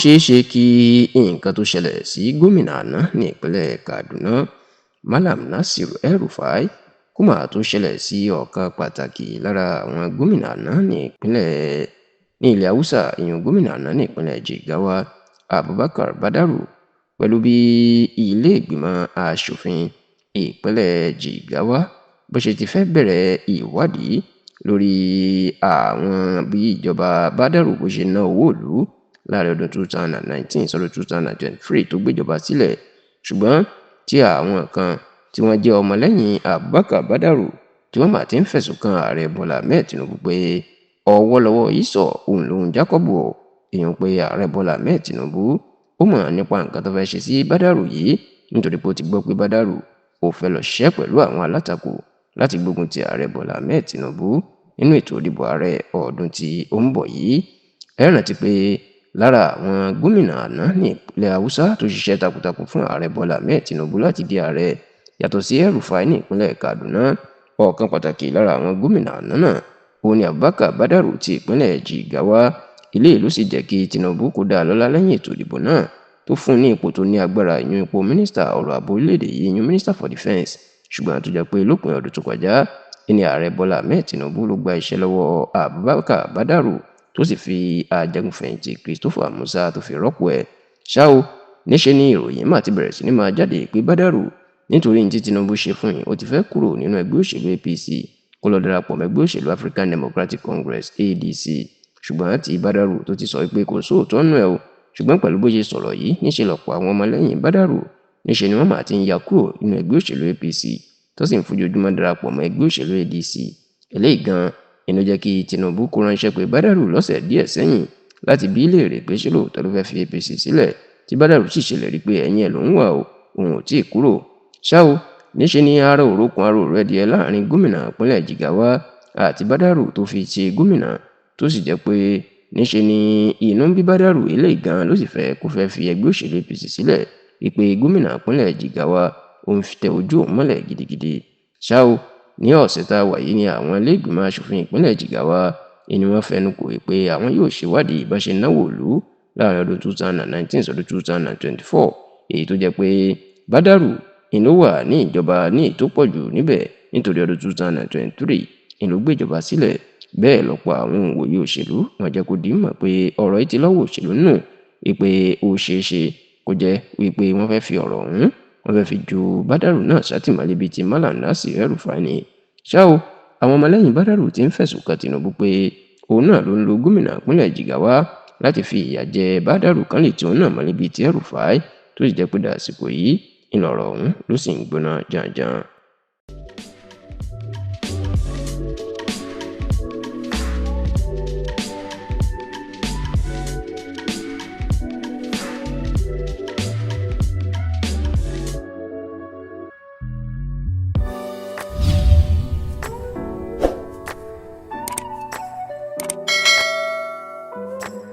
ṣeé ṣe kí nǹkan tó ṣẹlẹ̀ sí gómìnà àná ní ìpínlẹ̀ Kaduna Malam Nasir El-Rufai kó má tún ṣẹlẹ̀ sí ọ̀kan pàtàkì lára àwọn gómìnà àná ní ilẹ̀ Haúsá, ìyẹn gómìnà àná ní ìpínlẹ̀ Jigawa Abubakar Badaru, pẹ̀lú bí ilé ìgbìmọ̀ aṣòfin ìpínlẹ̀ Jigawa bó ṣe ti fẹ́ bẹ̀rẹ̀ ìwádìí lórí àwọn bí ìjọba Badaru bó ṣe ná owó ìlú láàrin ọdún 2019 sọ́dún 2023 tó gbéjọba sílẹ̀. Ṣùgbọ́n tí àwọn kan tí wọ́n jẹ́ ọmọlẹ́yìn Abubakar Badaru tí wọ́n máa ti ń fẹ̀sùn kan ààrẹ Bọ́lá Ahmed Tinubu pé ọwọ́ lọ́wọ́ ìsọ̀ òun lòun Jákọ́bù èèyàn pé ààrẹ Bọ́lá Ahmed Tinubu ó mọ̀ nípa nǹkan tó fẹ́ ṣe sí Badaru yìí nítorí pé ó ti gbọ́ pé Badaru ò fẹ́ lọ ṣiṣẹ́ pẹ̀lú àwọn alátakò láti gbógun ti ààrẹ Bọ́lá Ahmed Tinubu nínú ètò ìdìbò ààrẹ ọdún tí ó ń bọ̀ yìí. Ẹ rántí pé lára àwọn gómìnà àná ní ìpínlẹ̀ Haúsá tó ṣiṣẹ́ takuntakun fún ààrẹ Bọ́lá Ahmed Tinubu láti di ààrẹ yàtọ̀ sí El-Rufai ní ìpínlẹ̀ Kaduna, ọ̀kan pàtàkì lára àwọn gómìnà àná náà òun ni Abubakar Badaru ti ìpínlẹ̀ Jigawa. Ilé ìlú sì jẹ́ kí Tinubu kó dá lọ́lá lẹ́yìn ètò ìdìbò náà tó fún ní ipò tó ní agbára, ìyún ipò mínísítà ọ̀rọ̀ ààbò orílẹ̀-èdè yìí, ìyún Minister for Defence. Ṣùgbọ́n tó jẹ́ pé lópin ọdún tó kọjá ní ààrẹ Bọ́lá Ahmed Tinubu ló gba iṣẹ́ lọ́wọ́ Abubakar Badaru tó sì fi ajagunfẹ̀yìntì Christopher Musa tó fi rọ́pò ẹ̀. Ṣá o, níṣẹ́ ni ìròyìn máa ti bẹ̀rẹ̀ sí ní máa jáde pé Badaru nítorí ní tí Tinubu ṣe fún yìí ó ti fẹ́ kúrò nínú ẹgbẹ́ òṣèlú APC kó lọ darapọ̀ mọ́ ẹgbẹ́ òṣèlú African Democratic Congress ADC. Ṣùgbọ́n tí Badaru tó ti sọ pé kò sóòótọ́ nù ẹ̀ o, ṣùgbọ́n pẹ̀lú bó ṣe sọ̀rọ̀ yìí níṣẹ́ lọ̀pọ̀ àwọn ọmọlẹ́yìn Badaru níṣẹ́ ni wọ́n máa ti ń ya kúrò nínú ẹgbẹ́ òṣèlú APC tó sì ń fojoojúmọ́ darapọ̀ mọ́ ẹgbẹ́ òṣèlú ADC. Eléyìí gan inú jẹ́ kí Tinubu kó ránṣẹ́ pé Badaru lọ́sẹ̀ díẹ̀ sẹ́yìn láti bí léèrè pé ṣé lóòótọ́ ló fẹ́ fi APC sílẹ̀, tí Badaru sì ṣèlérí pé ẹ̀yìn ẹ̀ ló ń wà o, òun ò tí ì kúrò. Ṣá o, níṣẹ́ ni ara òrókun ara òrò ẹdìẹ láàrin gómìnà ìpínlẹ̀ Jigawa àti Badaru tó fi ṣe gómìnà, tó sì jẹ́ pé níṣẹ́ ni inú ń bí Badaru. Eléyìí gan ló sì fẹ́ kó fẹ́ fi ẹgbẹ́ òṣèlú APC sílẹ̀ wípé gómìnà ìpínlẹ̀ Jigawa ó ń tẹ ojú òun mọ́lẹ̀ gidigidi. Ṣá o, ní ọ̀sẹ̀ tá a wà yìí ni àwọn ilé ìgbìmọ̀ aṣòfin ìpínlẹ̀ Jigawa ni wọ́n fẹnu kò pé àwọn yóò ṣèwádìí bá ṣe náwó ìlú láàrin ọdún 2019 sọ́dún 2024, èyí tó jẹ́ pé Badaru ló wà ní ìjọba ní ètò pọ̀jù níbẹ̀ nítorí ọdún 2023 ló gbéjọba sílẹ̀. Bẹ́ẹ̀ lọ́pọ̀ àwọn òǹwòye òṣèlú wọn jẹ́ kó di mọ̀ pé ọ̀rọ̀ yìí ti lọ́wọ́ òṣèlú nù, wípé ó ṣeé ṣe kó jẹ́ wípé wọ́n fẹ́ fi ọ̀rọ̀ ọ̀hún wọ́n fẹ́ fi ju Badaru náà sátìmọ́lé bíi ti Malam Nasir El-Rufai ni. Ṣá o, àwọn ọmọlẹ́yìn Badaru ti ń fẹ̀sùn kan Tinubu pé òun náà ló ń lo gómìnà ìpínlẹ̀ Jigawa láti fi ìyà jẹ Badaru kan lè tí òun náà mọ́lé bíi ti El-Rufai, tó sì jẹ́ pé dàsìkò yìí ìlọ̀rọ̀ ọ̀hún ló sì ń gbóná janjan.